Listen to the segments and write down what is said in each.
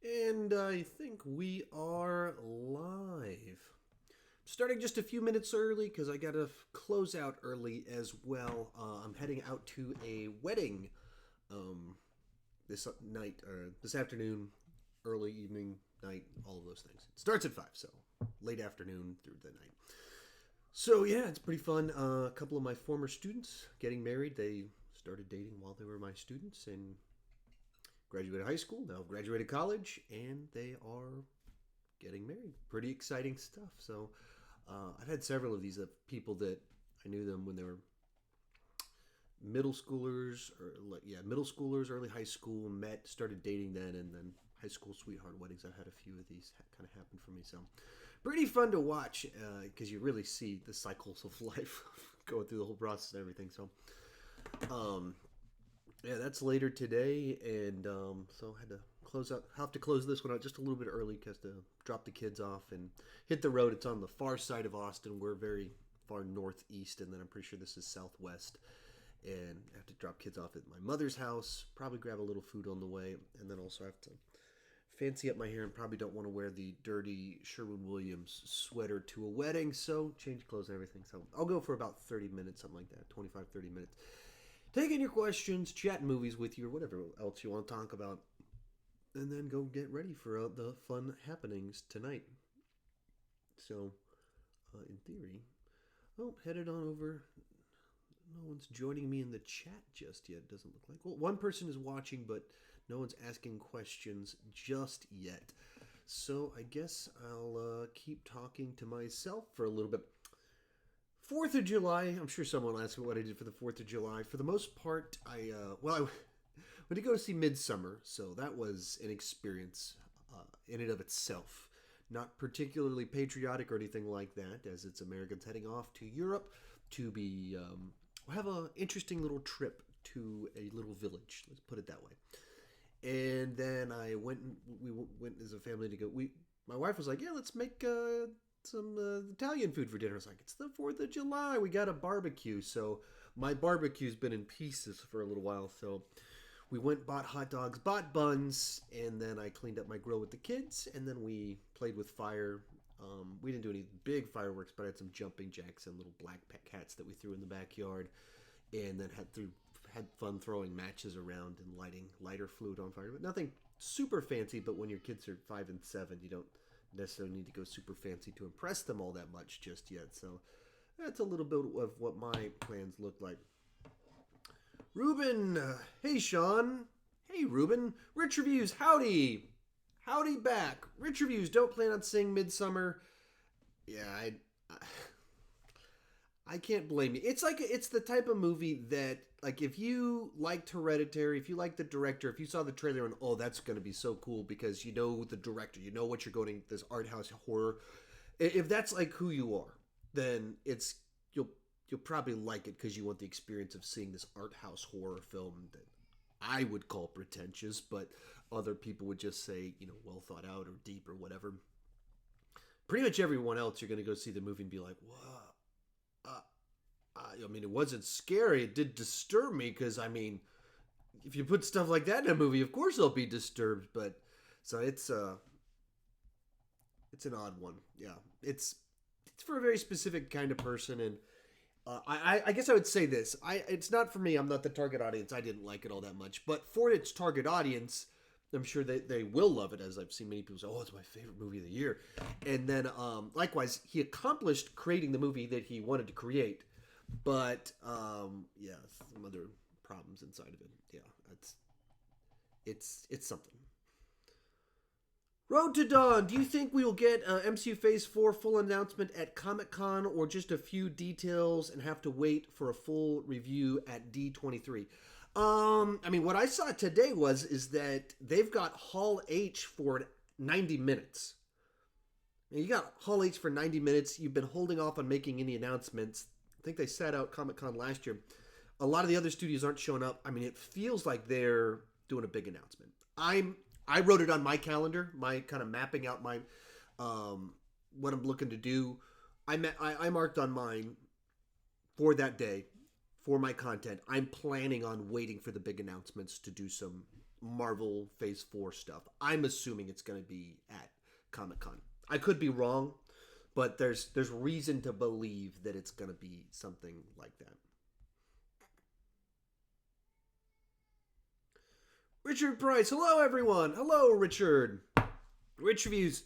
And I think we are live. Starting just a few minutes early because I got to close out early as well. I'm heading out to a wedding this night, or this afternoon, early evening, night, all of those things. It starts at 5, so late afternoon through the night. So yeah, it's pretty fun. A couple of my former students getting married. They started dating while they were my students and graduated high school, now graduated college, and they are getting married. Pretty exciting stuff. So I've had several of these people that I knew them when they were middle schoolers, middle schoolers, early high school, met, started dating then, and then high school sweetheart weddings. I've had a few of these kind of happen for me. So pretty fun to watch because you really see the cycles of life going through the whole process and everything. So yeah, that's later today, and so I have to close this one out just a little bit early because to drop the kids off and hit the road. It's on the far side of Austin. We're very far northeast, and then I'm pretty sure this is southwest. And I have to drop kids off at my mother's house, probably grab a little food on the way, and then also have to fancy up my hair and probably don't want to wear the dirty Sherwin-Williams sweater to a wedding, so change clothes and everything. So I'll go for about 30 minutes, something like that, 25, 30 minutes. Taking your questions, chatting movies with you, or whatever else you want to talk about. And then go get ready for the fun happenings tonight. So, in theory, headed on over. No one's joining me in the chat just yet, doesn't look like. Well, one person is watching, but no one's asking questions just yet. So, I guess I'll keep talking to myself for a little bit. 4th of July, I'm sure someone will ask me what I did for the 4th of July. For the most part, I went to go see Midsummer, so that was an experience in and of itself. Not particularly patriotic or anything like that, as it's Americans heading off to Europe to be have an interesting little trip to a little village. Let's put it that way. And then we went as a family to go. My wife was like, "Yeah, let's make some Italian food for dinner." I was like, it's the 4th of July. We got a barbecue. So my barbecue's been in pieces for a little while. So we went, bought hot dogs, bought buns, and then I cleaned up my grill with the kids. And then we played with fire. We didn't do any big fireworks, but I had some jumping jacks and little black cats that we threw in the backyard. And then had fun throwing matches around and lighting lighter fluid on fire. But nothing super fancy, but when your kids are 5 and 7, you don't necessarily need to go super fancy to impress them all that much just yet. So that's a little bit of what my plans look like. Ruben, hey Sean, hey Ruben, Rich Reviews, howdy back. Rich Reviews, don't plan on seeing Midsummer. Yeah, I can't blame you. It's the type of movie that, like, if you liked Hereditary, if you liked the director, if you saw the trailer and, oh, that's going to be so cool because you know the director, you know what you're going to, this art house horror. If that's like who you are, then you'll probably like it because you want the experience of seeing this art house horror film that I would call pretentious, but other people would just say, well thought out or deep or whatever. Pretty much everyone else, you're going to go see the movie and be like, whoa. I mean, it wasn't scary. It did disturb me because, I mean, if you put stuff like that in a movie, of course I'll be disturbed. But so it's an odd one. Yeah, it's for a very specific kind of person, and I guess I would say this. It's not for me. I'm not the target audience. I didn't like it all that much, but for its target audience, I'm sure they will love it, as I've seen many people say, oh, it's my favorite movie of the year. And then, likewise, he accomplished creating the movie that he wanted to create. But, yeah, some other problems inside of it. Yeah, it's something. Road to Dawn. Do you think we will get MCU Phase 4 full announcement at Comic-Con or just a few details and have to wait for a full review at D23? I mean, what I saw today is that they've got Hall H for 90 minutes. Now, you got Hall H for 90 minutes. You've been holding off on making any announcements. I think they sat out Comic-Con last year. A lot of the other studios aren't showing up. I mean, it feels like they're doing a big announcement. I wrote it on my calendar, my kind of mapping out my what I'm looking to do. I marked on mine for that day, for my content. I'm planning on waiting for the big announcements to do some Marvel Phase 4 stuff. I'm assuming it's going to be at Comic-Con. I could be wrong, but there's reason to believe that it's going to be something like that. Richard Price. Hello, everyone. Hello, Richard. Rich Reviews.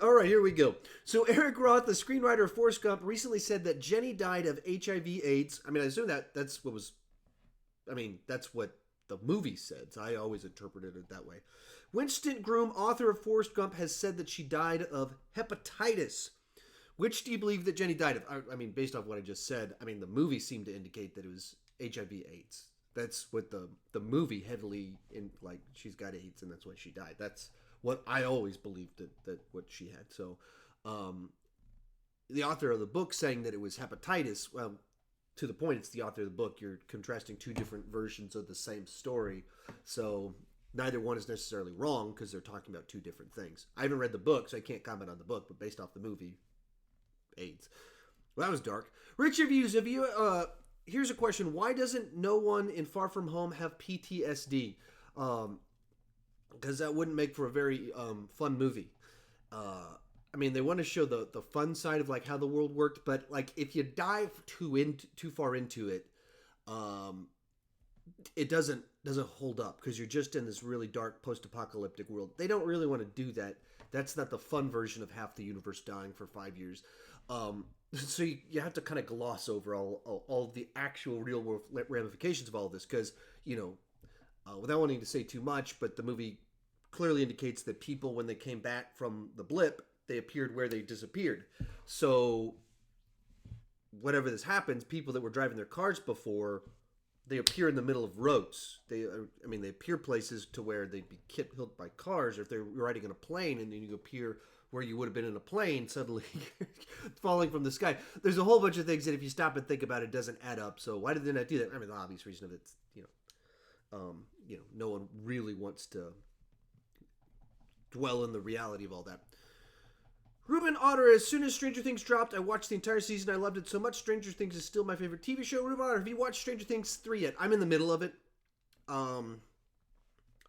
All right, here we go. So Eric Roth, the screenwriter of Forrest Gump, recently said that Jenny died of HIV/AIDS. I mean, I assume that's what the movie said. So I always interpreted it that way. Winston Groom, author of Forrest Gump, has said that she died of hepatitis. Which do you believe that Jenny died of? I mean, based off what I just said, I mean, the movie seemed to indicate that it was HIV/AIDS. That's what the movie heavily in, like, she's got AIDS and that's why she died. That's what I always believed that what she had. So, the author of the book saying that it was hepatitis, well, to the point, it's the author of the book. You're contrasting two different versions of the same story. So neither one is necessarily wrong because they're talking about two different things. I haven't read the book, so I can't comment on the book, but based off the movie, AIDS. Well, that was dark. Rich Reviews, here's a question. Why doesn't no one in Far From Home have PTSD? Because that wouldn't make for a very fun movie. I mean, they want to show the fun side of like how the world worked, but like if you dive too far into it, it doesn't hold up because you're just in this really dark post-apocalyptic world. They don't really want to do that. That's not the fun version of half the universe dying for 5 years. So you have to kind of gloss over all the actual real world ramifications of all of this because, without wanting to say too much, but the movie clearly indicates that people, when they came back from the blip, they appeared where they disappeared. So whenever this happens, people that were driving their cars before, they appear in the middle of roads. They appear places to where they'd be killed by cars, or if they're riding in a plane and then you appear where you would have been in a plane, suddenly falling from the sky. There's a whole bunch of things that if you stop and think about it, doesn't add up. So why did they not do that? I mean, the obvious reason of it's, no one really wants to dwell in the reality of all that. Ruben Otter, as soon as Stranger Things dropped, I watched the entire season. I loved it so much. Stranger Things is still my favorite TV show. Ruben Otter, have you watched Stranger Things 3 yet? I'm in the middle of it. I'm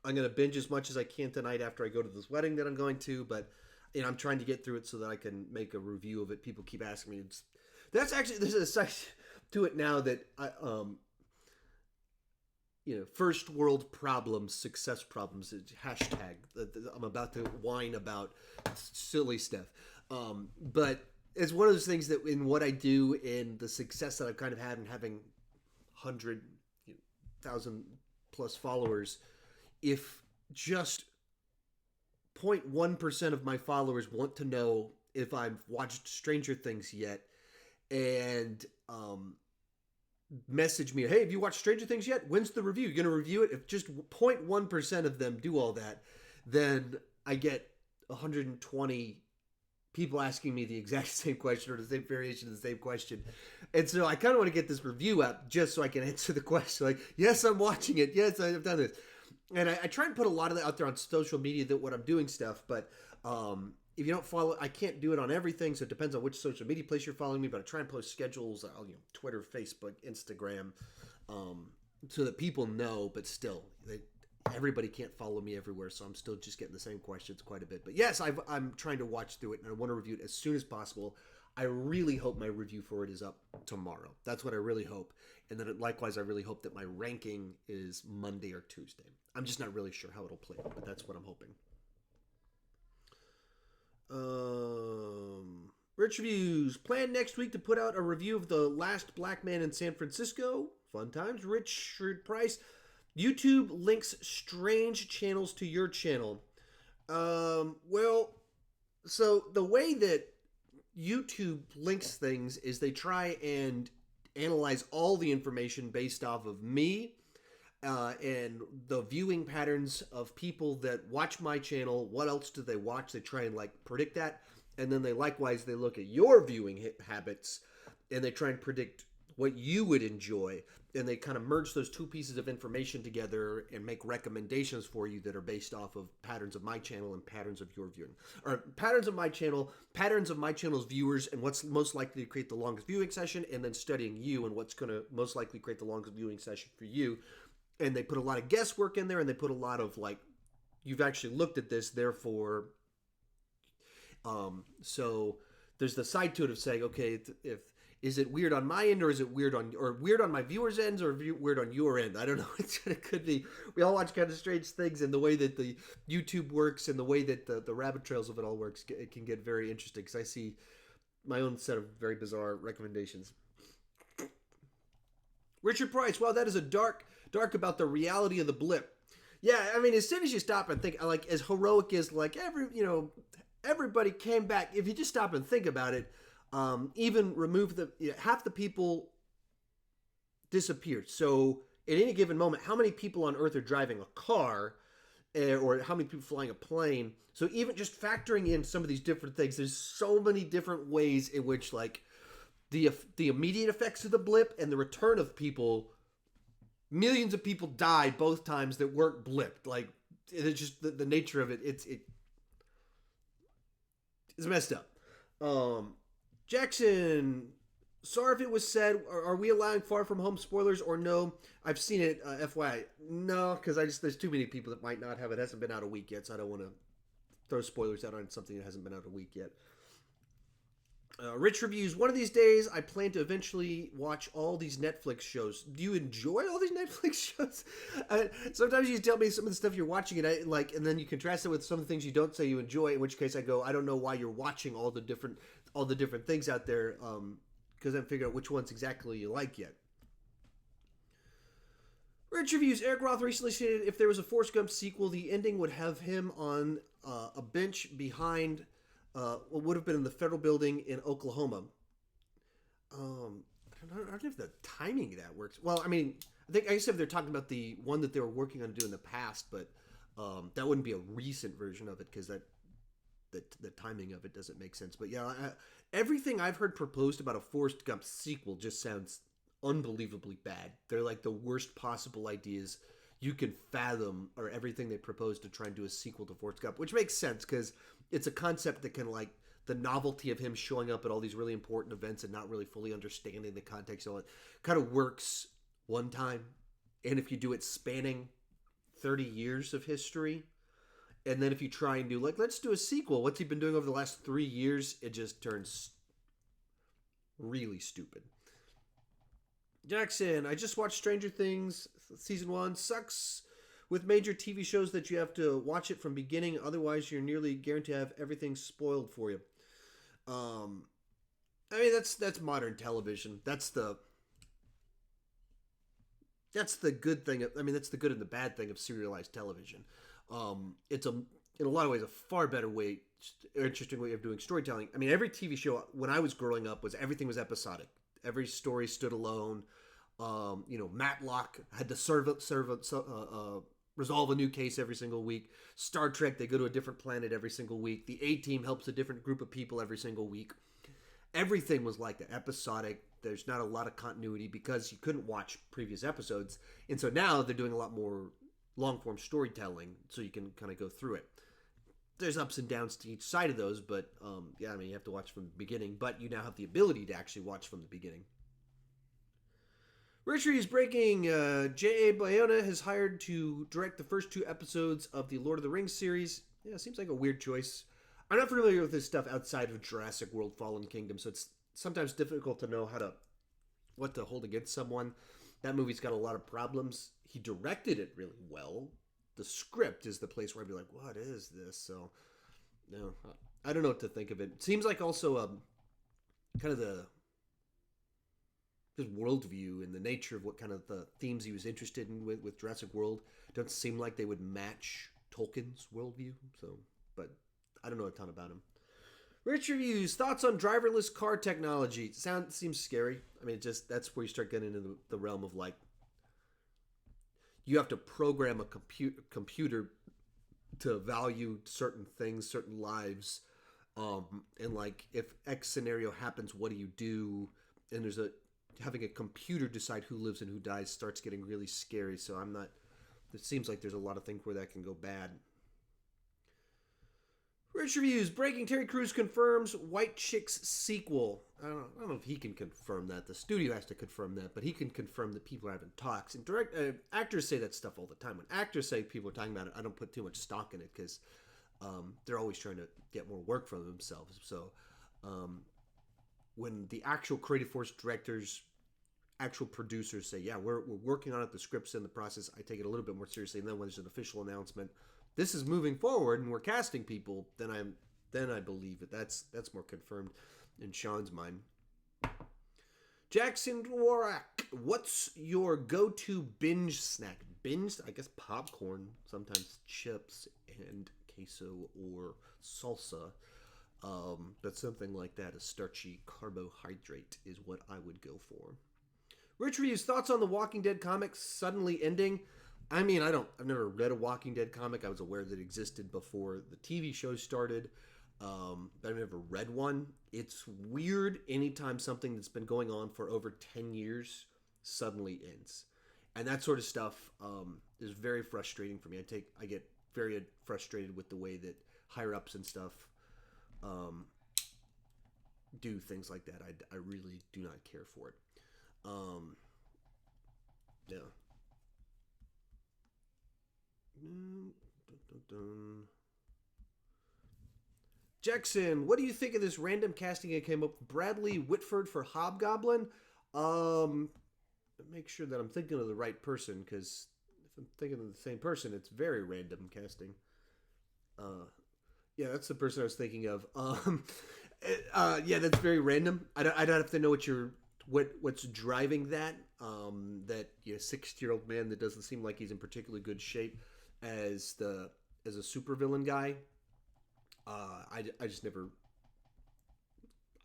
going to binge as much as I can tonight after I go to this wedding that I'm going to, but I'm trying to get through it so that I can make a review of it. People keep asking me. There's a site to it now that first world problems, success problems, hashtag. I'm about to whine about silly stuff. But it's one of those things that in what I do and the success that I've kind of had in having 100,000 plus followers, if just 0.1% of my followers want to know if I've watched Stranger Things yet and message me, hey, have you watched Stranger Things yet? When's the review? You're going to review it? If just 0.1% of them do all that, then I get 120 people asking me the exact same question or the same variation of the same question. And so I kind of want to get this review up just so I can answer the question. Like, yes, I'm watching it. Yes, I've done this. And I try and put a lot of that out there on social media that when I'm doing stuff, but if you don't follow, I can't do it on everything, so it depends on which social media place you're following me, but I try and post schedules, Twitter, Facebook, Instagram, so that people know, but still, everybody can't follow me everywhere, so I'm still just getting the same questions quite a bit. But yes, I'm trying to watch through it, and I want to review it as soon as possible. I really hope my review for it is up tomorrow. That's what I really hope. And then likewise, I really hope that my ranking is Monday or Tuesday. I'm just not really sure how it'll play out, but that's what I'm hoping. Rich Reviews. Plan next week to put out a review of The Last Black Man in San Francisco. Fun times. Richard Price. YouTube links strange channels to your channel. Well, so the way that YouTube links things is they try and analyze all the information based off of me and the viewing patterns of people that watch my channel. What else do they watch? They try and predict that. And then they look at your viewing habits and they try and predict what you would enjoy. And they kind of merge those two pieces of information together and make recommendations for you that are based off of patterns of my channel and patterns of your viewing. Or patterns of my channel, patterns of my channel's viewers, and what's most likely to create the longest viewing session, and then studying you and what's going to most likely create the longest viewing session for you. and they put a lot of guesswork in there, and they put a lot of like, you've actually looked at this, therefore. So there's the side to it of saying, okay, if is it weird on my end, or is it weird on my viewers' ends, or weird on your end? I don't know. It could be. We all watch kind of strange things, and the way that the YouTube works, and the way that the rabbit trails of it all works, it can get very interesting. Because I see my own set of very bizarre recommendations. Richard Price, wow, that is a dark about the reality of the blip. Yeah, I mean, as soon as you stop and think, like, as heroic as like everybody came back. If you just stop and think about it. Even remove half the people disappeared. So at any given moment, how many people on Earth are driving a car, or how many people flying a plane? So even just factoring in some of these different things, there's so many different ways in which like the immediate effects of the blip and the return of people. Millions of people died both times that weren't blipped. Like it's just the nature of it. It's messed up. Jackson, sorry if it was said. Are we allowing Far From Home spoilers or no? I've seen it. FYI, no, because there's too many people that might not have it. It hasn't been out a week yet, so I don't want to throw spoilers out on something that hasn't been out a week yet. Rich reviews. One of these days, I plan to eventually watch all these Netflix shows. Do you enjoy all these Netflix shows? Sometimes you tell me some of the stuff you're watching, and then you contrast it with some of the things you don't say you enjoy. In which case, I go, I don't know why you're watching all the different things out there, because I'm figuring out which ones exactly you like yet. Rich reviews. Eric Roth recently stated if there was a Forrest Gump sequel, the ending would have him on a bench behind what would have been in the federal building in Oklahoma. I don't know if the timing of that works. Well, I mean, I guess if they're talking about the one that they were working on doing in the past, but that wouldn't be a recent version of it because the timing of it doesn't make sense. But yeah, everything I've heard proposed about a Forrest Gump sequel just sounds unbelievably bad. They're like the worst possible ideas you can fathom, or everything they propose to try and do a sequel to Forrest Gump, which makes sense because it's a concept that can, like, the novelty of him showing up at all these really important events and not really fully understanding the context of it kind of works one time. And if you do it spanning 30 years of history, and then if you try and do, like, let's do a sequel, what's he been doing over the last 3 years? It just turns really stupid. Jackson, I just watched Stranger Things season 1. Sucks with major TV shows that you have to watch it from beginning. Otherwise, you're nearly guaranteed to have everything spoiled for you. I mean, that's modern television. That's the good thing. I mean, that's the good and the bad thing of serialized television. It's in a lot of ways a far better way, interesting way of doing storytelling. I mean, every TV show when I was growing up everything was episodic. Every story stood alone. Matlock had to resolve a new case every single week. Star Trek, they go to a different planet every single week. The A-Team helps a different group of people every single week. Everything was like that, episodic. There's not a lot of continuity because you couldn't watch previous episodes. And so now they're doing a lot more long-form storytelling, so you can kind of go through it. There's ups and downs to each side of those, but yeah, I mean, you have to watch from the beginning, but you now have the ability to actually watch from the beginning. Richard is breaking. J.A. Bayona has hired to direct the first 2 episodes of the Lord of the Rings series. Yeah, seems like a weird choice. I'm not familiar with this stuff outside of Jurassic World Fallen Kingdom, so it's sometimes difficult to know what to hold against someone. That movie's got a lot of problems. He directed it really well. The script is the place where I'd be like, what is this? So, no, I don't know what to think of it. It seems like also kind of his worldview and the nature of what kind of the themes he was interested in with Jurassic World don't seem like they would match Tolkien's worldview. So, but I don't know a ton about him. Rich reviews, thoughts on driverless car technology. Seems scary. I mean, that's where you start getting into the realm of like, you have to program a computer to value certain things, certain lives, and like if X scenario happens, what do you do? And having a computer decide who lives and who dies starts getting really scary. So it seems like there's a lot of things where that can go bad. Rich Reviews, breaking Terry Crews confirms White Chicks sequel. I don't know if he can confirm that. The studio has to confirm that, but he can confirm that people are having talks. And actors say that stuff all the time. When actors say people are talking about it, I don't put too much stock in it because they're always trying to get more work from themselves. So when the actual creative force directors, actual producers say, yeah, we're working on it, the script's in the process, I take it a little bit more seriously. And then when there's an official announcement, this is moving forward and we're casting people, then I believe it. That's more confirmed in Sean's mind. Jackson Dworak, what's your go-to binge snack? Binge, I guess popcorn, sometimes chips and queso or salsa. But something like that, a starchy carbohydrate, is what I would go for. Rich Reviews, thoughts on the Walking Dead comics suddenly ending? I mean, I've never read a Walking Dead comic. I was aware that it existed before the TV show started. But I've never read one. It's weird anytime something that's been going on for over 10 years suddenly ends. And that sort of stuff is very frustrating for me. I get very frustrated with the way that higher ups and stuff do things like that. I really do not care for it. Yeah. Jackson, what do you think of this random casting that came up? Bradley Whitford for Hobgoblin. Make sure that I'm thinking of the right person, because if I'm thinking of the same person, it's very random casting. Yeah, that's the person I was thinking of. Yeah, that's very random. I'd have to know what's driving that. That 60-year-old man that doesn't seem like he's in particularly good shape as a supervillain guy. I just never.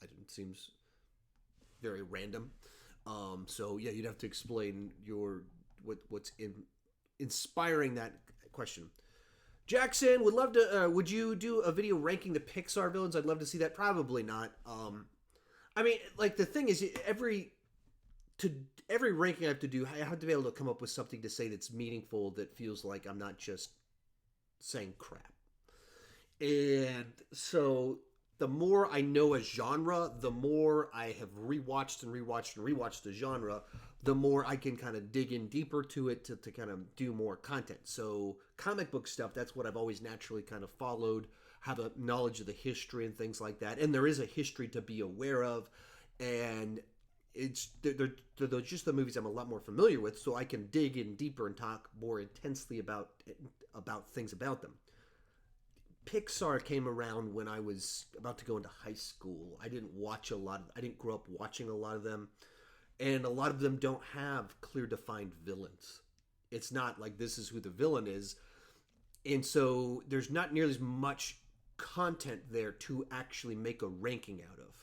It seems very random. So yeah, you'd have to explain what's inspiring that question. Jackson would love to. Would you do a video ranking the Pixar villains? I'd love to see that. Probably not. I mean, like the thing is, every ranking I have to do, I have to be able to come up with something to say that's meaningful, that feels like I'm not just saying crap. And so the more I know a genre, the more I have rewatched the genre, the more I can kind of dig in deeper to it to kind of do more content. So comic book stuff, that's what I've always naturally kind of followed, have a knowledge of the history and things like that. And there is a history to be aware of. And they're just the movies I'm a lot more familiar with, so I can dig in deeper and talk more intensely about things about them. Pixar came around when I was about to go into high school. I didn't grow up watching a lot of them, and a lot of them don't have clear defined villains. It's not like this is who the villain is, and so there's not nearly as much content there to actually make a ranking out of.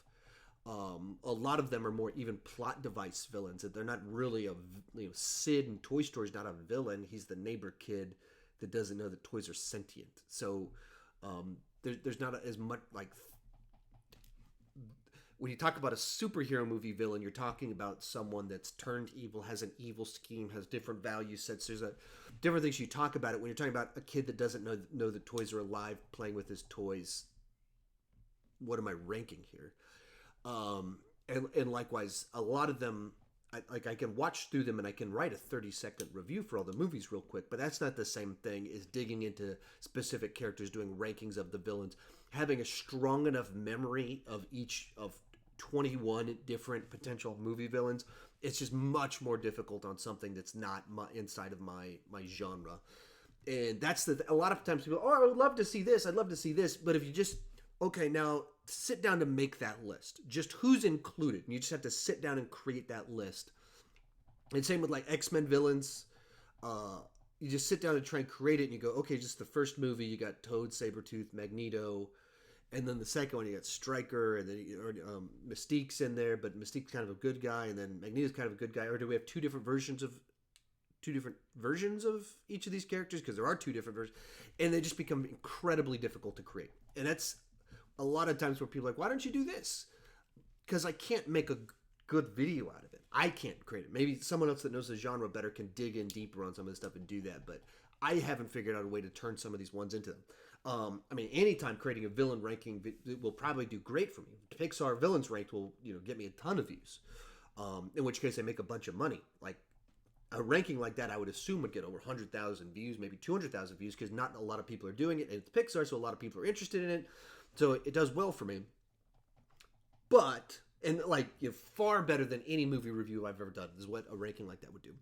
A lot of them are more even plot device villains. That they're not really Sid in Toy Story is not a villain. He's the neighbor kid that doesn't know that toys are sentient. So there's not as much like when you talk about a superhero movie villain, you're talking about someone that's turned evil, has an evil scheme, has different value sets. There's different things you talk about it when you're talking about a kid that doesn't know that toys are alive, playing with his toys. What am I ranking here? And likewise, a lot of them, I can watch through them and I can write a 30-second review for all the movies real quick, but that's not the same thing as digging into specific characters, doing rankings of the villains, having a strong enough memory of each of 21 different potential movie villains. It's just much more difficult on something that's not inside of my genre. And that's a lot of times people, I would love to see this, I'd love to see this, but if you just, okay, now sit down to make that list. Just who's included. And you just have to sit down and create that list. And same with like X-Men villains. You just sit down and try and create it and you go, okay, just the first movie, you got Toad, Sabretooth, Magneto. And then the second one, you got Stryker, and then Mystique's in there, but Mystique's kind of a good guy, and then Magneto's kind of a good guy. Or do we have two different versions of each of these characters? Because there are two different versions. And they just become incredibly difficult to create. And that's a lot of times where people are like, why don't you do this? Because I can't make a good video out of it. I can't create it. Maybe someone else that knows the genre better can dig in deeper on some of the stuff and do that. But I haven't figured out a way to turn some of these ones into them. I mean, anytime creating a villain ranking will probably do great for me. Pixar villains ranked will get me a ton of views. In which case, I make a bunch of money. Like a ranking like that, I would assume would get over 100,000 views, maybe 200,000 views, because not a lot of people are doing it. And it's Pixar, so a lot of people are interested in it. So it does well for me. But and like far better than any movie review I've ever done is what a ranking like that would do.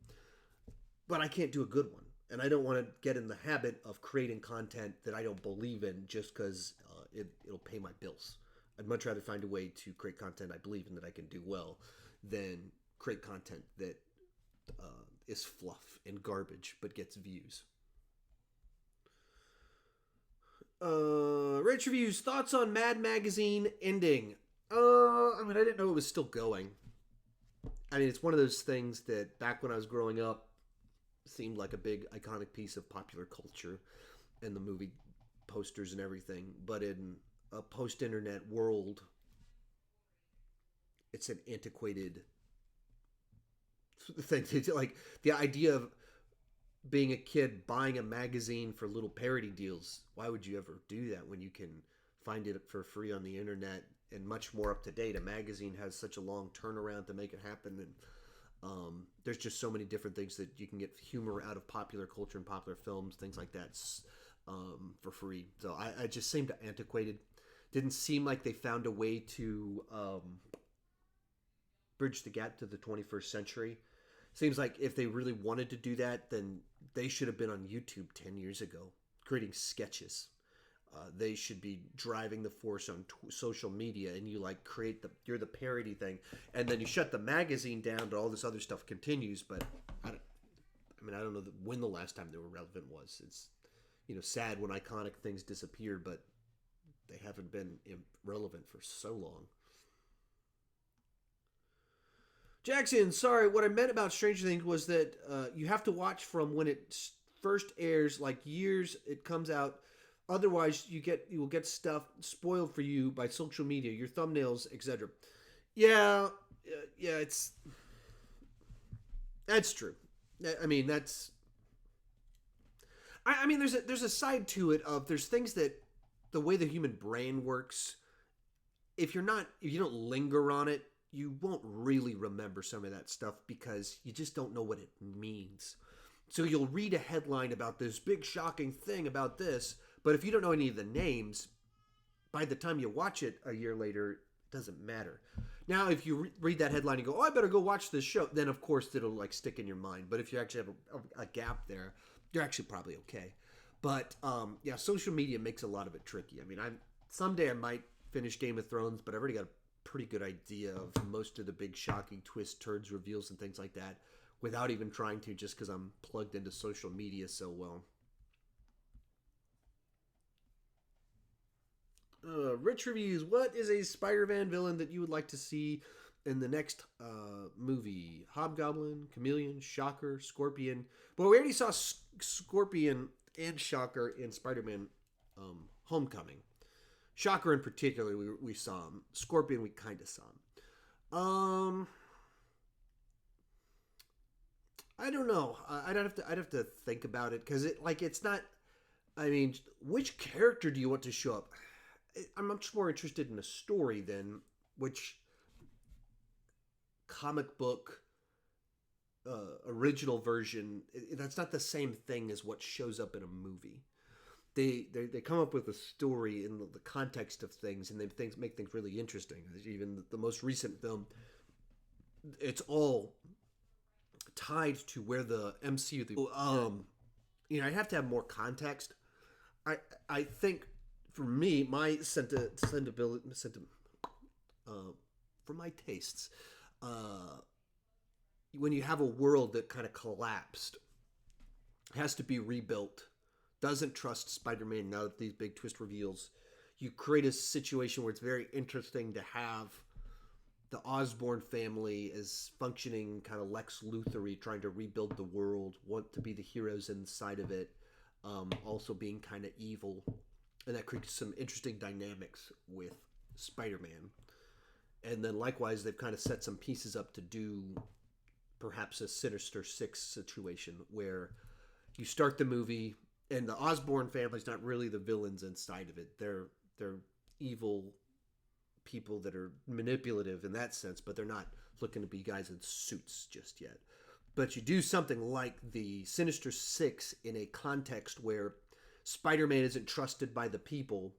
But I can't do a good one. And I don't want to get in the habit of creating content that I don't believe in just because it'll pay my bills. I'd much rather find a way to create content I believe in that I can do well than create content that is fluff and garbage but gets views. Rich Reviews, thoughts on Mad Magazine ending? I mean, I didn't know it was still going. I mean, it's one of those things that back when I was growing up, seemed like a big iconic piece of popular culture and the movie posters and everything, but in a post-internet world it's an antiquated thing. It's like the idea of being a kid buying a magazine for little parody deals. Why would you ever do that when you can find it for free on the internet and much more up to date? A magazine has such a long turnaround to make it happen, and there's just so many different things that you can get humor out of popular culture and popular films, things like that, for free. So I just seemed antiquated. Didn't seem like they found a way to bridge the gap to the 21st century. Seems like if they really wanted to do that, then they should have been on YouTube 10 years ago, creating sketches. They should be driving the force on social media, and you like you're the parody thing, and then you shut the magazine down, but all this other stuff continues. But I don't know when the last time they were relevant was. It's sad when iconic things disappear, but they haven't been relevant for so long. Jackson, sorry, what I meant about Stranger Things was that you have to watch from when it first airs, like years it comes out. Otherwise, you will get stuff spoiled for you by social media, your thumbnails, etc. Yeah, that's true. I mean, I mean, there's a side to it of there's things that the way the human brain works. If you don't linger on it, you won't really remember some of that stuff because you just don't know what it means. So you'll read a headline about this big shocking thing about this. But if you don't know any of the names, by the time you watch it a year later, it doesn't matter. Now, if you read that headline and go, oh, I better go watch this show, then of course it'll like stick in your mind. But if you actually have a gap there, you're actually probably okay. But yeah, social media makes a lot of it tricky. I mean, someday I might finish Game of Thrones, but I've already got a pretty good idea of most of the big shocking twists, turns, reveals, and things like that without even trying to, just because I'm plugged into social media so well. Rich Reviews, what is a Spider-Man villain that you would like to see in the next movie? Hobgoblin, Chameleon, Shocker, Scorpion. Well, we already saw Scorpion and Shocker in Spider-Man Homecoming. Shocker in particular, we saw him. Scorpion, we kind of saw him. I don't know. I'd have to think about it because it's not. I mean, which character do you want to show up? I'm much more interested in a story than which comic book original version. That's not the same thing as what shows up in a movie. They come up with a story in the context of things, and they make things really interesting. Even the most recent film, it's all tied to where the MCU. I have to have more context. I think. For me, my for my tastes, when you have a world that kind of collapsed, has to be rebuilt, doesn't trust Spider-Man now that these big twist reveals, you create a situation where it's very interesting to have the Osborn family as functioning kind of Lex Luthor-y, trying to rebuild the world, want to be the heroes inside of it, also being kind of evil. And that creates some interesting dynamics with Spider-Man. And then likewise, they've kind of set some pieces up to do perhaps a Sinister Six situation where you start the movie, and the Osborn family's not really the villains inside of it. They're evil people that are manipulative in that sense, but they're not looking to be guys in suits just yet. But you do something like the Sinister Six in a context where Spider-Man isn't trusted by the people,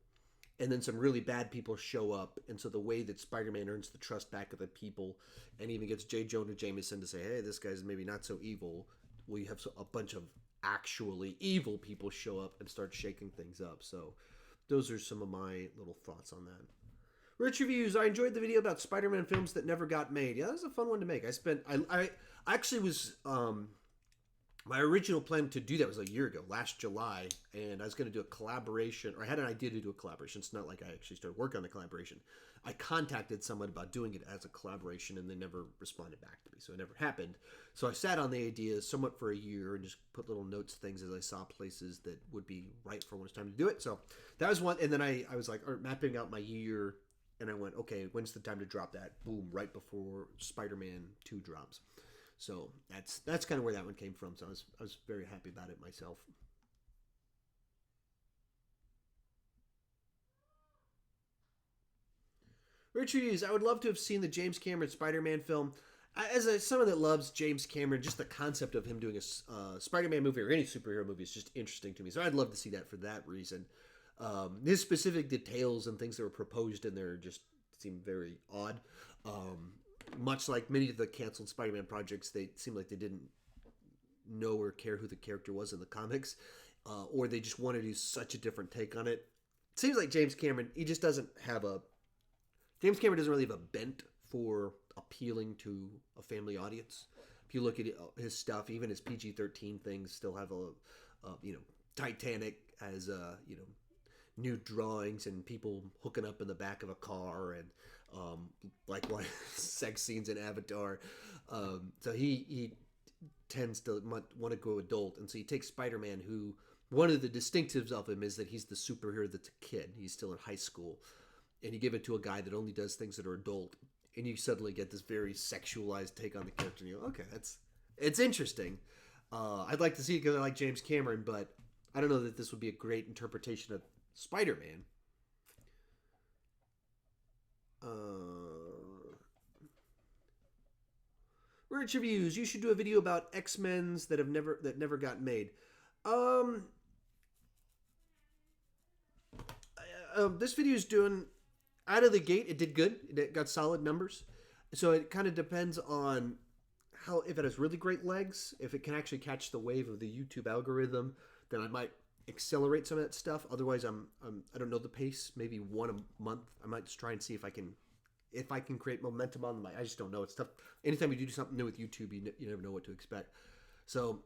and then some really bad people show up, and so the way that Spider-Man earns the trust back of the people, and even gets J. Jonah Jameson to say, "Hey, this guy's maybe not so evil," well, you have a bunch of actually evil people show up and start shaking things up. So those are some of my little thoughts on that. Rich Reviews. I enjoyed the video about Spider-Man films that never got made. Yeah, that was a fun one to make. I actually was, my original plan to do that was a year ago, last July, and I was going to do a collaboration, or I had an idea to do a collaboration. It's not like I actually started working on the collaboration. I contacted someone about doing it as a collaboration, and they never responded back to me, so it never happened. So I sat on the idea somewhat for a year and just put little notes, things as I saw places that would be right for when it's time to do it. So that was one, and then I was like mapping out my year, and I went, okay, when's the time to drop that? Boom, right before Spider-Man 2 drops. So that's kind of where that one came from. So I was very happy about it myself. Richard Hughes, I would love to have seen the James Cameron Spider-Man film. As someone that loves James Cameron, just the concept of him doing a Spider-Man movie or any superhero movie is just interesting to me. So I'd love to see that for that reason. His specific details and things that were proposed in there just seem very odd. Much like many of the canceled Spider-Man projects, they seem like they didn't know or care who the character was in the comics, or they just wanted to do such a different take on it. It seems like James Cameron doesn't really have a bent for appealing to a family audience. If you look at his stuff, even his PG-13 things still have Titanic as new drawings and people hooking up in the back of a car and like one sex scenes in Avatar. So he tends to want to go adult, and so you take Spider-Man, who one of the distinctives of him is that he's the superhero that's a kid. He's still in high school, and you give it to a guy that only does things that are adult, and you suddenly get this very sexualized take on the character. And you go, okay, it's interesting. I'd like to see it because I like James Cameron, but I don't know that this would be a great interpretation of Spider-Man. Rich Reviews. You should do a video about X-Men's that never got made. This video is doing out of the gate. It did good. It got solid numbers. So it kind of depends on if it has really great legs. If it can actually catch the wave of the YouTube algorithm, then I might accelerate some of that stuff. Otherwise, I don't know the pace. Maybe one a month. I might just try and see if I can create momentum on them. I just don't know. It's tough. Anytime you do something new with YouTube, you never know what to expect. So,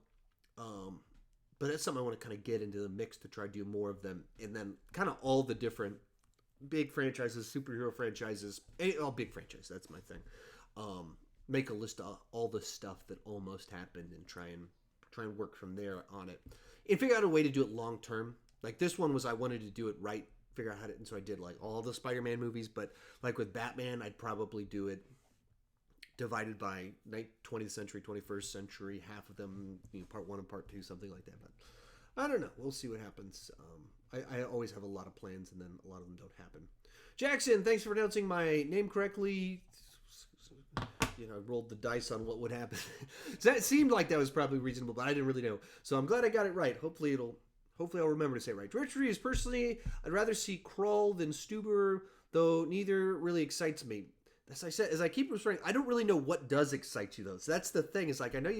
but that's something I want to kind of get into the mix to try to do more of them, and then kind of all the different big franchises, superhero franchises, all big franchises. That's my thing. Make a list of all the stuff that almost happened and try and work from there on it. And figure out a way to do it long term. Like this one was, I wanted to do it right, figure out how to, and so I did like all the Spider-Man movies, but like with Batman, I'd probably do it divided by 20th century, 21st century, half of them, part 1 and part 2, something like that. But I don't know. We'll see what happens. I always have a lot of plans, and then a lot of them don't happen. Jackson, thanks for pronouncing my name correctly. I rolled the dice on what would happen. So that seemed like that was probably reasonable, but I didn't really know. So I'm glad I got it right. Hopefully I'll remember to say it right. Richard is personally, I'd rather see Crawl than Stuber, though neither really excites me. As I said, as I keep referring, I don't really know what does excite you though. So that's the thing. It's like I know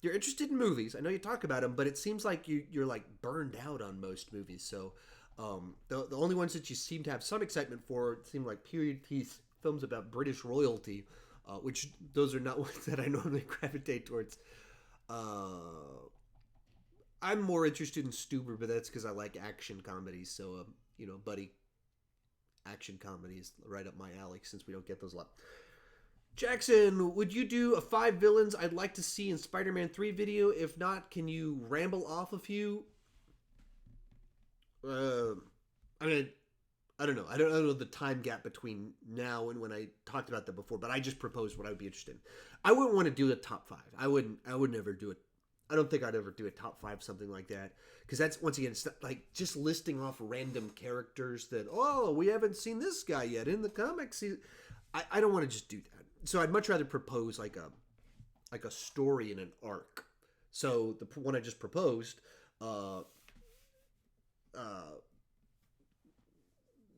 you're interested in movies. I know you talk about them, but it seems like you're like burned out on most movies. So the only ones that you seem to have some excitement for seem like period piece films about British royalty, which those are not ones that I normally gravitate towards. I'm more interested in Stuber, but that's because I like action comedies. So buddy action comedies right up my alley since we don't get those a lot. Jackson, would you do a 5 villains I'd like to see in Spider-Man 3 video? If not, can you ramble off a few? I mean, I don't know. I don't know the time gap between now and when I talked about that before, but I just proposed what I would be interested in. I wouldn't want to do a top 5. I would never do it. I don't think I'd ever do a top 5 something like that, because that's, once again, it's like just listing off random characters that, oh, we haven't seen this guy yet in the comics. I don't want to just do that. So I'd much rather propose like a story in an arc. So the one I just proposed, I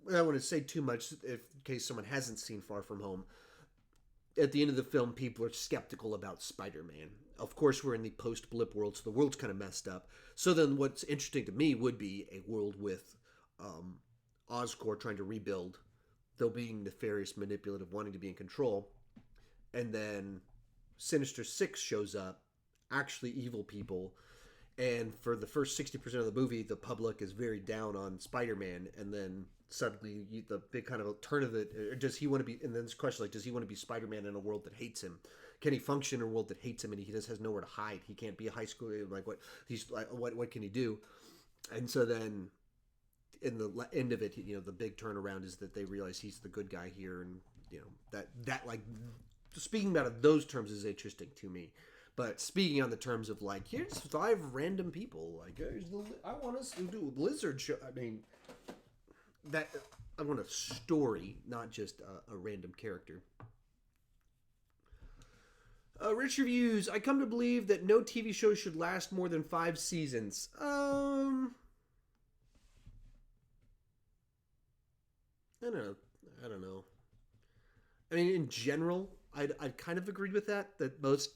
don't want to say too much in case someone hasn't seen Far From Home. At the end of the film, people are skeptical about Spider-Man. Of course, we're in the post-blip world, so the world's kind of messed up. So then what's interesting to me would be a world with Oscorp trying to rebuild, though being nefarious, manipulative, wanting to be in control. And then Sinister Six shows up, actually evil people. And for the first 60% of the movie, the public is very down on Spider-Man. And then suddenly the big kind of turn of it, or does he want to be, and then this question, like, does he want to be Spider-Man in a world that hates him? Can he function in a world that hates him and he just has nowhere to hide? He can't be a high school, like, what he's like, what can he do? And so then in the end of it, the big turnaround is that they realize he's the good guy here. And that like, speaking about those terms is interesting to me. But speaking on the terms of, like, here's 5 random people, like, I want us to do a Lizard show. I mean, that I want a story, not just a random character. Rich reviews. I come to believe that no TV show should last more than 5 seasons. I don't know. I mean, in general, I'd kind of agree with that. That most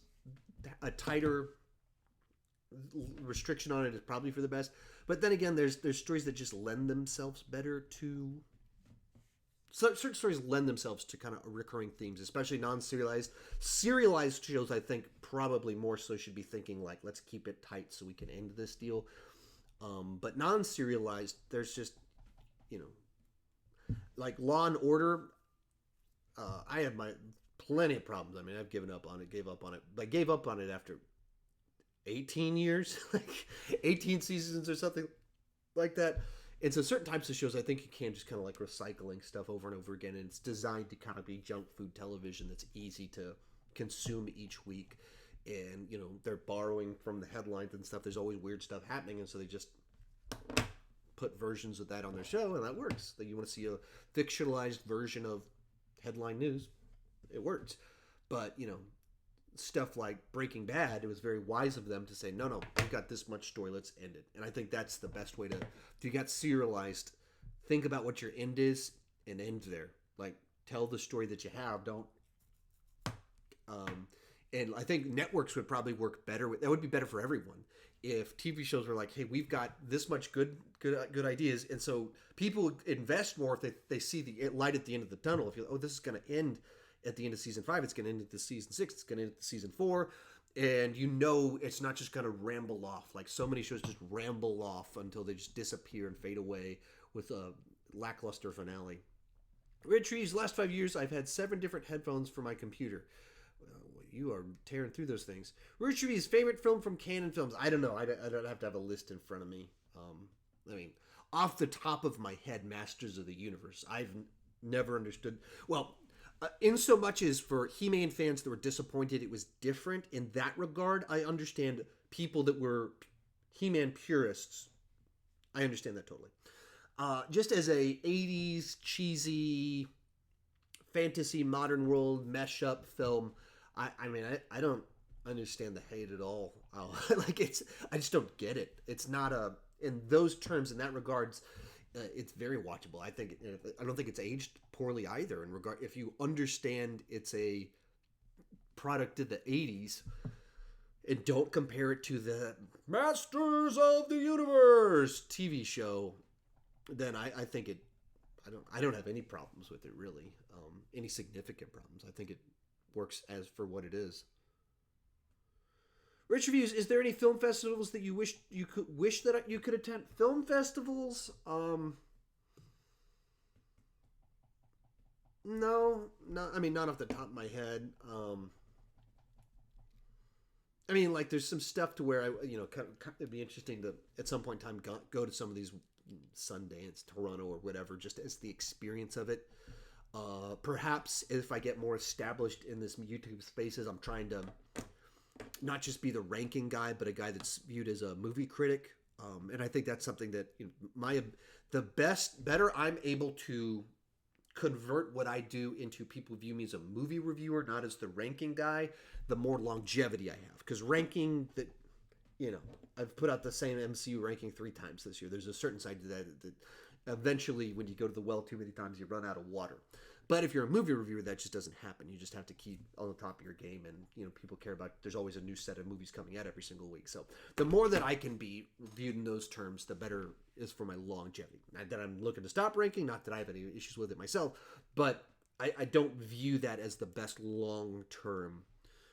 a tighter restriction on it is probably for the best. But then again, there's stories that just lend themselves better to. Certain stories lend themselves to kind of recurring themes, especially non-serialized. Serialized shows, I think, probably more so should be thinking, like, let's keep it tight so we can end this deal. But non-serialized, there's just, like Law and Order. I have plenty of problems. I mean, I've gave up on it. But I gave up on it after 18 years, like 18 seasons or something like that. And so certain types of shows, I think you can just kind of like recycling stuff over and over again. And it's designed to kind of be junk food television that's easy to consume each week. And, they're borrowing from the headlines and stuff. There's always weird stuff happening. And so they just put versions of that on their show, and that works. That you want to see a fictionalized version of headline news, it works. But, stuff like Breaking Bad, it was very wise of them to say, no, we've got this much story, let's end it. And I think that's the best way to, if you got serialized, think about what your end is and end there. Like, tell the story that you have. Don't, and I think networks would probably work better that would be better for everyone if TV shows were like, hey, we've got this much good ideas. And so people invest more if they see the light at the end of the tunnel. If you're, this is going to end at the end of season 5, it's going to end at the season 6, it's going to end at season 4, and it's not just going to ramble off. Like, so many shows just ramble off until they just disappear and fade away with a lackluster finale. Red Trees, last 5 years, I've had 7 different headphones for my computer. You are tearing through those things. Red Trees, favorite film from Canon Films. I don't know. I don't have to have a list in front of me. I mean, off the top of my head, Masters of the Universe. I've never understood. Well, in so much as for He-Man fans that were disappointed it was different, in that regard, I understand people that were He-Man purists. I understand that totally. Just as a 80s cheesy fantasy modern world mesh-up film, I mean, I don't understand the hate at all. I just don't get it. It's not in those terms, in that regards, it's very watchable. I don't think it's aged poorly either. In regard, if you understand it's a product of the 80s, and don't compare it to the Masters of the Universe TV show, then I think it. I don't have any problems with it really. Any significant problems? I think it works as for what it is. Rich reviews. Is there any film festivals that you wish that you could attend? Film festivals? No. I mean, not off the top of my head. I mean, like, there's some stuff to where it'd be interesting to at some point in time go to some of these Sundance, Toronto, or whatever, just as the experience of it. Perhaps if I get more established in this YouTube spaces, I'm trying to not just be the ranking guy, but a guy that's viewed as a movie critic. And I think that's something that better I'm able to convert what I do into people view me as a movie reviewer, not as the ranking guy, the more longevity I have. Because ranking that, I've put out the same MCU ranking 3 times this year. There's a certain side to that eventually, when you go to the well too many times, you run out of water. But if you're a movie reviewer, that just doesn't happen. You just have to keep on the top of your game, and people care about. There's always a new set of movies coming out every single week. So the more that I can be viewed in those terms, the better is for my longevity. Not that I'm looking to stop ranking, not that I have any issues with it myself, but I don't view that as the best long-term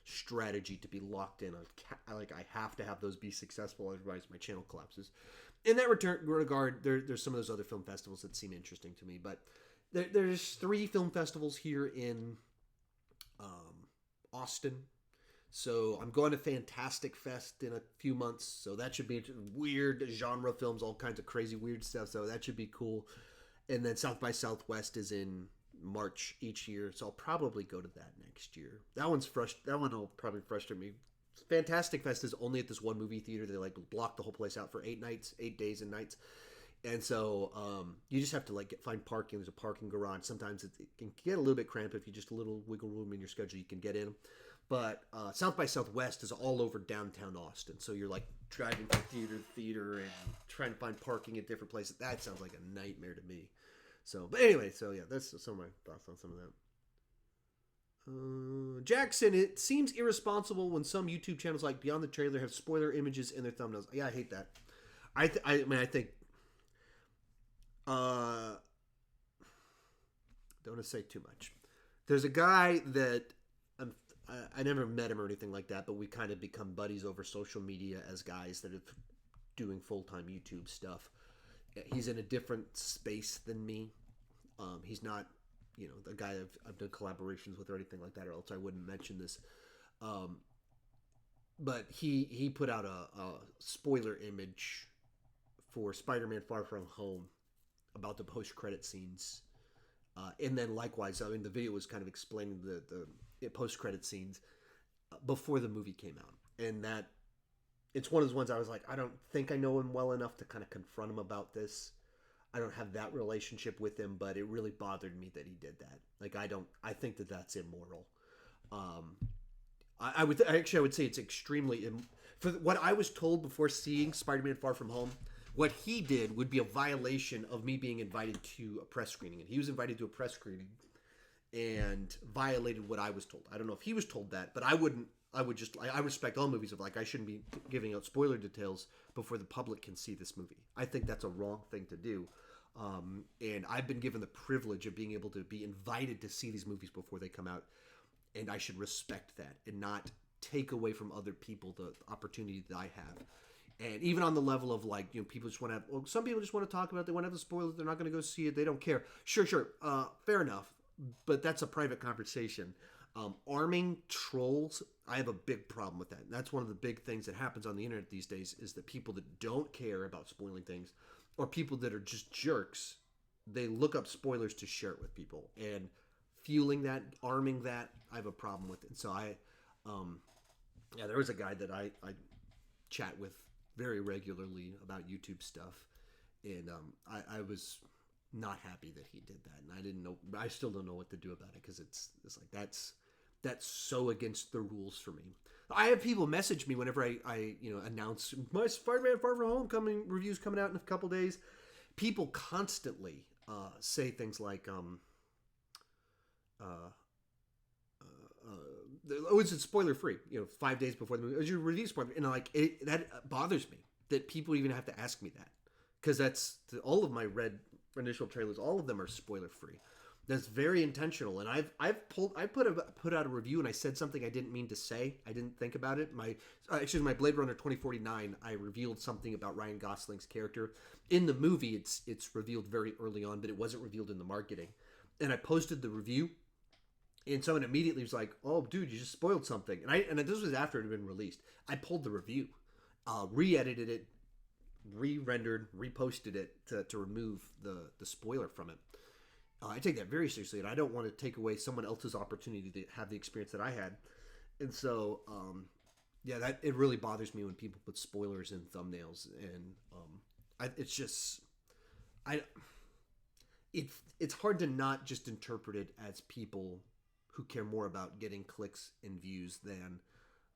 strategy to be locked in. Like I have to have those be successful, otherwise my channel collapses. In that regard, there's some of those other film festivals that seem interesting to me, but there's 3 film festivals here in Austin. So I'm going to Fantastic Fest in a few months. So that should be weird genre films, all kinds of crazy weird stuff. So that should be cool. And then South by Southwest is in March each year. So I'll probably go to that next year. That one will probably frustrate me. Fantastic Fest is only at this one movie theater. They block the whole place out for 8 days and nights. And so you just have to find parking. There's a parking garage. Sometimes it can get a little bit cramped. If you just a little wiggle room in your schedule, you can get in. But South by Southwest is all over downtown Austin. So you're driving from theater to theater and trying to find parking at different places. That sounds like a nightmare to me. So, but anyway, so yeah, that's some of my thoughts on some of that. Jackson, it seems irresponsible when some YouTube channels like Beyond the Trailer have spoiler images in their thumbnails. Yeah, I hate that. I think. Don't want to say too much. There's a guy that I never met him or anything like that, but we kind of become buddies over social media as guys that are doing full-time YouTube stuff. He's in a different space than me. He's not, the guy I've done collaborations with or anything like that, or else I wouldn't mention this. But he put out a spoiler image for Spider-Man Far From Home about the post-credit scenes. And then likewise, the video was kind of explaining the post-credit scenes before the movie came out. And that, it's one of those ones I was like, I don't think I know him well enough to kind of confront him about this. I don't have that relationship with him, but it really bothered me that he did that. I think that that's immoral. I would say it's extremely, for what I was told before seeing Spider-Man Far From Home, what he did would be a violation of me being invited to a press screening. And he was invited to a press screening and violated what I was told. I don't know if he was told that, but I respect all movies of I shouldn't be giving out spoiler details before the public can see this movie. I think that's a wrong thing to do. And I've been given the privilege of being able to be invited to see these movies before they come out. And I should respect that and not take away from other people the opportunity that I have. And even on the level of people just want to some people just want to talk about it. They want to have the spoilers. They're not going to go see it. They don't care. Sure. Fair enough. But that's a private conversation. Arming trolls, I have a big problem with that. And that's one of the big things that happens on the internet these days is that people that don't care about spoiling things or people that are just jerks, they look up spoilers to share it with people. And fueling that, arming that, I have a problem with it. And so there was a guy that I chat with very regularly about YouTube stuff, and I was not happy that he did that, and I still don't know what to do about it because it's that's so against the rules for me. I have people message me whenever I announce my Spider-Man Far From Home reviews coming out in a couple days. People constantly say things like it's spoiler free, 5 days before the movie. Is your review spoiler? And that bothers me that people even have to ask me that, because that's all of my initial trailers. All of them are spoiler free. That's very intentional. And I put out a review and I said something I didn't mean to say. I didn't think about it. My Blade Runner 2049. I revealed something about Ryan Gosling's character in the movie. It's revealed very early on, but it wasn't revealed in the marketing. And I posted the review. And someone immediately was like, "Oh, dude, you just spoiled something." And this was after it had been released. I pulled the review, re-edited it, re-rendered, reposted it to remove the spoiler from it. I take that very seriously, and I don't want to take away someone else's opportunity to have the experience that I had. And so Yeah, that it really bothers me when people put spoilers in thumbnails, and it's just I it it's hard to not just interpret it as people who care more about getting clicks and views than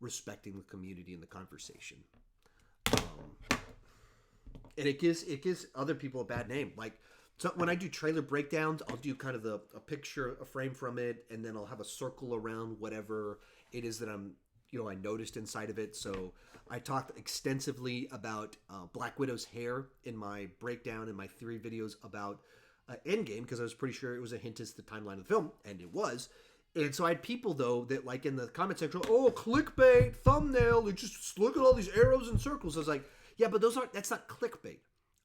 respecting the community and the conversation. And it gives other people a bad name. Like, so when I do trailer breakdowns, I'll do kind of a picture, a frame from it, and then I'll have a circle around whatever it is that I noticed inside of it. So I talked extensively about Black Widow's hair in my breakdown in my theory videos about Endgame, because I was pretty sure it was a hint as to the timeline of the film, and it was. And so I had people, though, that, like, in the comment section, oh, clickbait, thumbnail, you just look at all these arrows and circles. I was like, yeah, but that's not clickbait.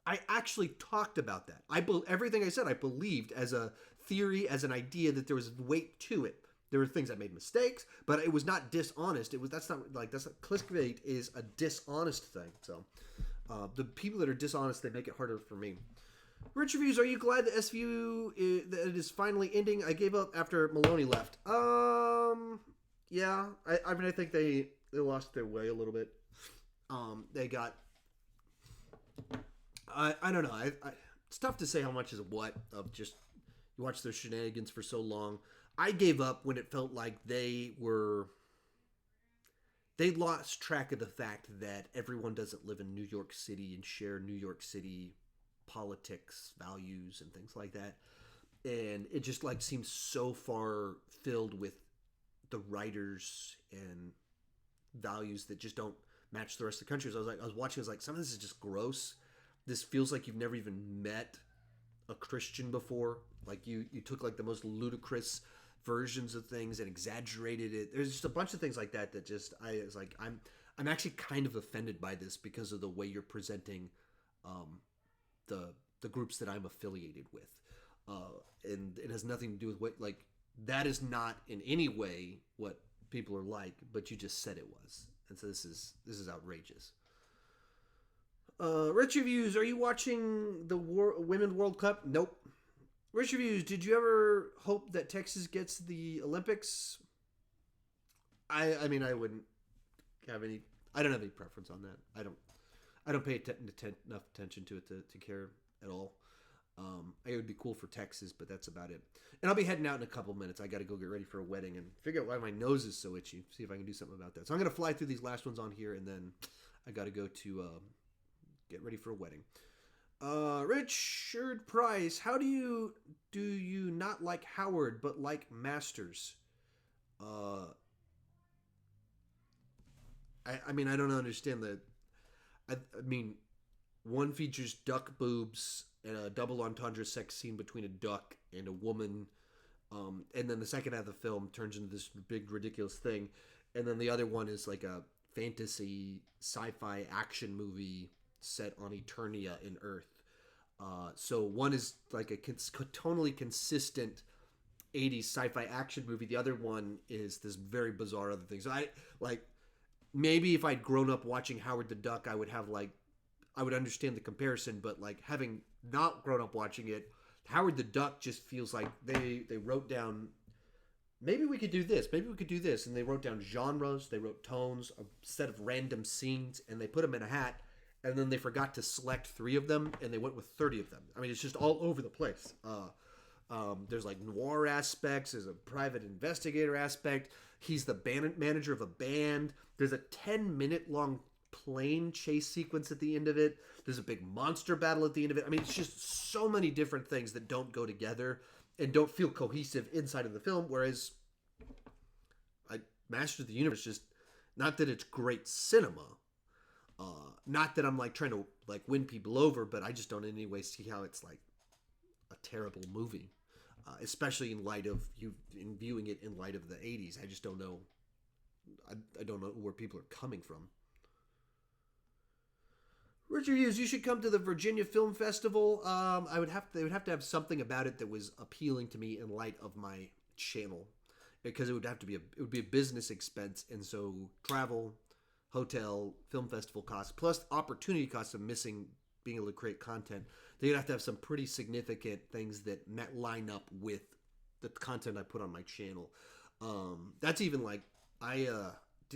I actually talked about that. Everything I said, I believed as a theory, as an idea, that there was weight to it. There were things I made mistakes, but it was not dishonest. That's not clickbait is a dishonest thing. So the people that are dishonest, they make it harder for me. Rich Reviews, are you glad that that it is finally ending? I gave up after Maloney left. Yeah. I mean, I think they lost their way a little bit. They got. I don't know. It's tough to say how much is what of just you watch their shenanigans for so long. I gave up when it felt like they lost track of the fact that everyone doesn't live in New York City and share New York City politics, values, and things like that. And it just like seems so far filled with the writers and values that just don't match the rest of the country. So I was watching, I was like, some of this is just gross. This feels like you've never even met a Christian before. Like you took like the most ludicrous versions of things and exaggerated it. There's just a bunch of things like that just I was like, I'm actually kind of offended by this because of the way you're presenting the groups that I'm affiliated with. And it has nothing to do with what, like, that is not in any way what people are like, but you just said it was. And so this is outrageous. Rich Reviews, are you watching the Women's World Cup? Nope. Rich Reviews, did you ever hope that Texas gets the Olympics? I mean, I wouldn't have any. I don't have any preference on that. I don't pay enough attention to it to care at all. It would be cool for Texas, but that's about it. And I'll be heading out in a couple minutes. I got to go get ready for a wedding and figure out why my nose is so itchy. See if I can do something about that. So I'm going to fly through these last ones on here, and then I got to go to get ready for a wedding. Richard Price, how do you not like Howard but like Masters? I mean, I don't understand the. I mean, one features duck boobs and a double entendre sex scene between a duck and a woman, and then the second half of the film turns into this big ridiculous thing, and then the other one is like a fantasy sci-fi action movie set on Eternia in Earth. So one is like a tonally consistent 80s sci-fi action movie. The other one is this very bizarre other thing. So I like maybe if I'd grown up watching Howard the Duck, I would understand the comparison. But like having not grown up watching it, Howard the Duck just feels like they wrote down. Maybe we could do this. Maybe we could do this, and they wrote down genres. They wrote tones, a set of random scenes, and they put them in a hat. And then they forgot to select 3 of them, and they went with 30 of them. I mean, it's just all over the place. There's like noir aspects. There's a private investigator aspect. He's the manager of a band. There's a 10-minute long plane chase sequence at the end of it. There's a big monster battle at the end of it. I mean, it's just so many different things that don't go together and don't feel cohesive inside of the film. Whereas Masters of the Universe, just not that it's great cinema. Not that I'm like trying to like win people over, but I just don't in any way see how it's like a terrible movie, especially in light of viewing it in light of the 80s. I just don't know. I don't know where people are coming from. Richard Hughes, you should come to the Virginia Film Festival. They would have to have something about it that was appealing to me in light of my channel, because it would be a business expense, and so travel, hotel, film festival costs, plus opportunity costs of being able to create content. They'd have to have some pretty significant things that line up with the content I put on my channel. That's even like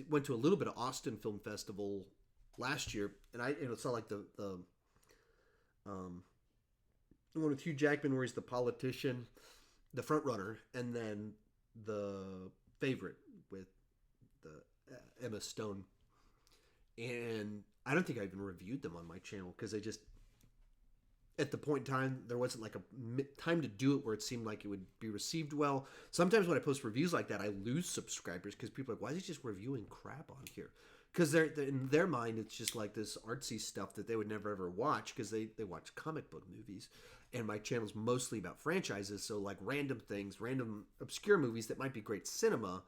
went to a little bit of Austin Film Festival last year, and I saw like the um, one with Hugh Jackman where he's the politician, the front runner, and then the favorite with the Emma Stone. And I don't think I even reviewed them on my channel because they just at the point in time there wasn't like a time to do it where it seemed like it would be received well. Sometimes when I post reviews like that, I lose subscribers because people are like, why is he just reviewing crap on here? Because they're in their mind it's just like this artsy stuff that they would never ever watch because they watch comic book movies, and my channel's mostly about franchises, so like random things, random obscure movies that might be great cinema.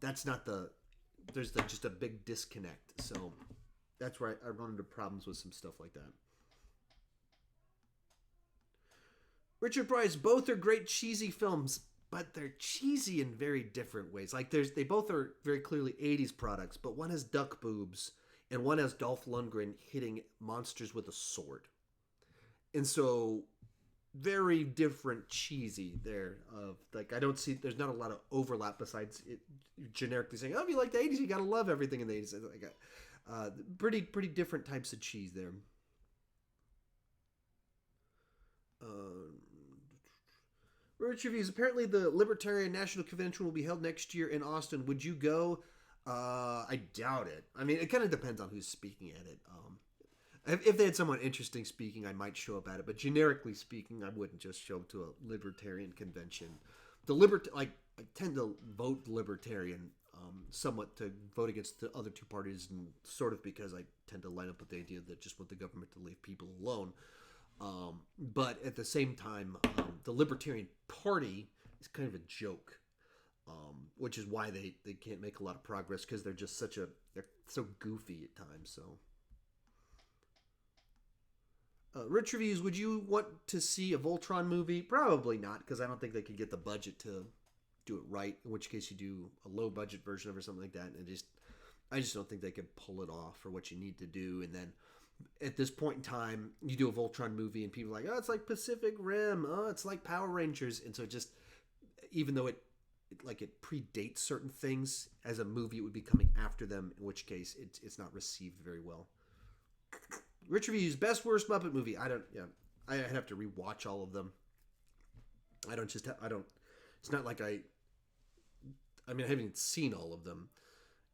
That's not the there's just a big disconnect, so that's where I run into problems with some stuff like that. Richard Price, both are great cheesy films, but they're cheesy in very different ways. Like they both are very clearly 80s products, but one has duck boobs and one has Dolph Lundgren hitting monsters with a sword. And so very different cheesy there of like I don't see there's not a lot of overlap besides it generically saying, "Oh, if you like the 80s, you got to love everything in the 80s." Like pretty different types of cheese there. Rich reviews. Apparently, the Libertarian National Convention will be held next year in Austin. Would you go? I doubt it. I mean, it kind of depends on who's speaking at it. If they had someone interesting speaking, I might show up at it. But generically speaking, I wouldn't just show up to a Libertarian convention. I tend to vote Libertarian, somewhat to vote against the other two parties, and sort of because I tend to line up with the idea that just want the government to leave people alone. But at the same time, the Libertarian Party is kind of a joke, which is why they can't make a lot of progress because they're just they're so goofy at times. So, Rich reviews. Would you want to see a Voltron movie? Probably not, because I don't think they could get the budget to do it right. In which case, you do a low budget version of it or something like that, and I just don't think they could pull it off for what you need to do, and then. At this point in time, you do a Voltron movie and people are like, oh, it's like Pacific Rim. Oh, it's like Power Rangers. And so just, even though it predates certain things, as a movie, it would be coming after them, in which case it's not received very well. Rich reviews, best worst Muppet movie. I'd have to rewatch all of them. It's not like I haven't even seen all of them.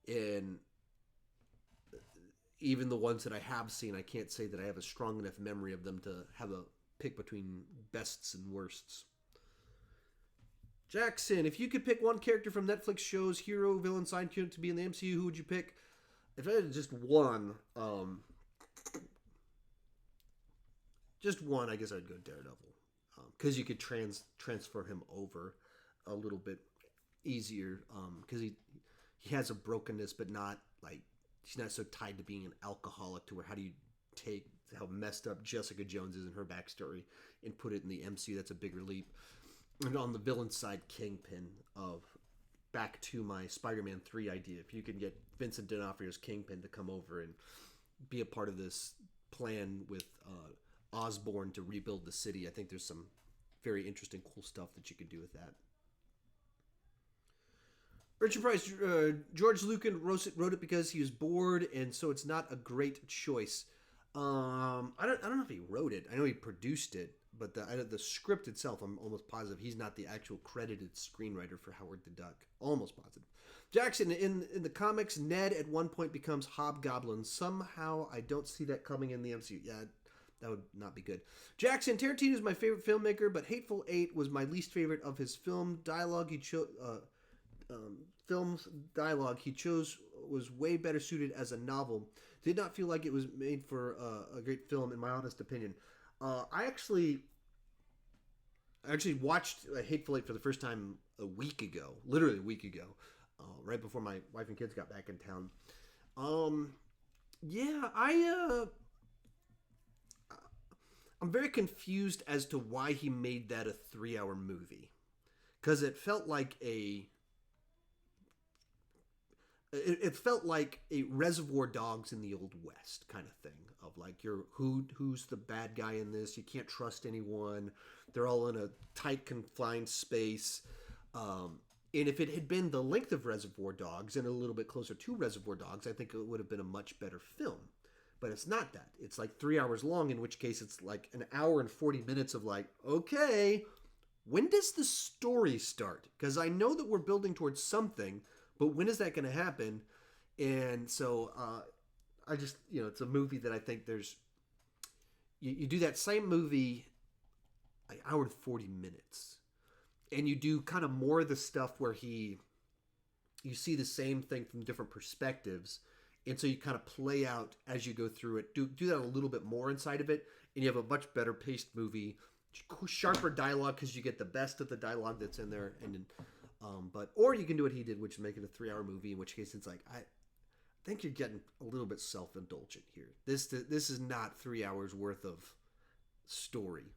And even the ones that I have seen, I can't say that I have a strong enough memory of them to have a pick between bests and worsts. Jackson, if you could pick one character from Netflix shows, hero, villain, sidekick to be in the MCU, who would you pick? If I had just one, I guess I'd go Daredevil. Because you could transfer him over a little bit easier. Because he has a brokenness, but not like he's not so tied to being an alcoholic to where how do you take how messed up Jessica Jones is in her backstory and put it in the MCU? That's a bigger leap. And on the villain side, Kingpin of back to my Spider-Man 3 idea. If you can get Vincent D'Onofrio's Kingpin to come over and be a part of this plan with Osborn to rebuild the city, I think there's some very interesting, cool stuff that you could do with that. Richard Price, George Lucan wrote it because he was bored, and so it's not a great choice. I don't know if he wrote it. I know he produced it, but the script itself, I'm almost positive he's not the actual credited screenwriter for Howard the Duck. Almost positive. Jackson, in the comics, Ned at one point becomes Hobgoblin. Somehow, I don't see that coming in the MCU. Yeah, that would not be good. Jackson, Tarantino is my favorite filmmaker, but Hateful Eight was my least favorite of his film dialogue. Film's dialogue he chose was way better suited as a novel. Did not feel like it was made for a great film, in my honest opinion. I actually watched Hateful Eight for the first time literally a week ago, right before my wife and kids got back in town. I'm very confused as to why he made that a 3-hour movie, because it felt like a Reservoir Dogs in the Old West kind of thing, of like who's the bad guy in this? You can't trust anyone. They're all in a tight, confined space. And if it had been the length of Reservoir Dogs and a little bit closer to Reservoir Dogs, I think it would have been a much better film. But it's not that. It's like 3 hours long, in which case it's like an hour and 40 minutes of like, okay, when does the story start? Because I know that we're building towards something, but when is that going to happen? And so I just, it's a movie that I think there's, you do that same movie an hour and 40 minutes. And you do kind of more of the stuff where you see the same thing from different perspectives. And so you kind of play out as you go through it. Do that a little bit more inside of it. And you have a much better paced movie. Sharper dialogue because you get the best of the dialogue that's in there. Or you can do what he did, which is make it a 3-hour movie, in which case it's like, I think you're getting a little bit self-indulgent here. This is not 3 hours worth of story.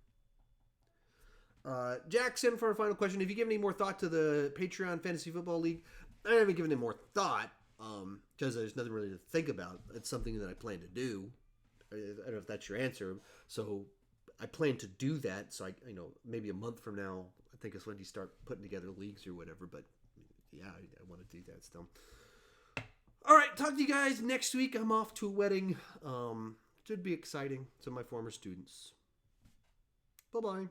Jackson, for our final question, have you given any more thought to the Patreon Fantasy Football League? I haven't given it more thought because there's nothing really to think about. It's something that I plan to do. I don't know if that's your answer. So I plan to do that. So maybe a month from now, I think is when you start putting together leagues or whatever. But yeah, I want to do that still. All right, talk to you guys next week. I'm off to a wedding. Should be exciting. Some of my former students. Bye-bye.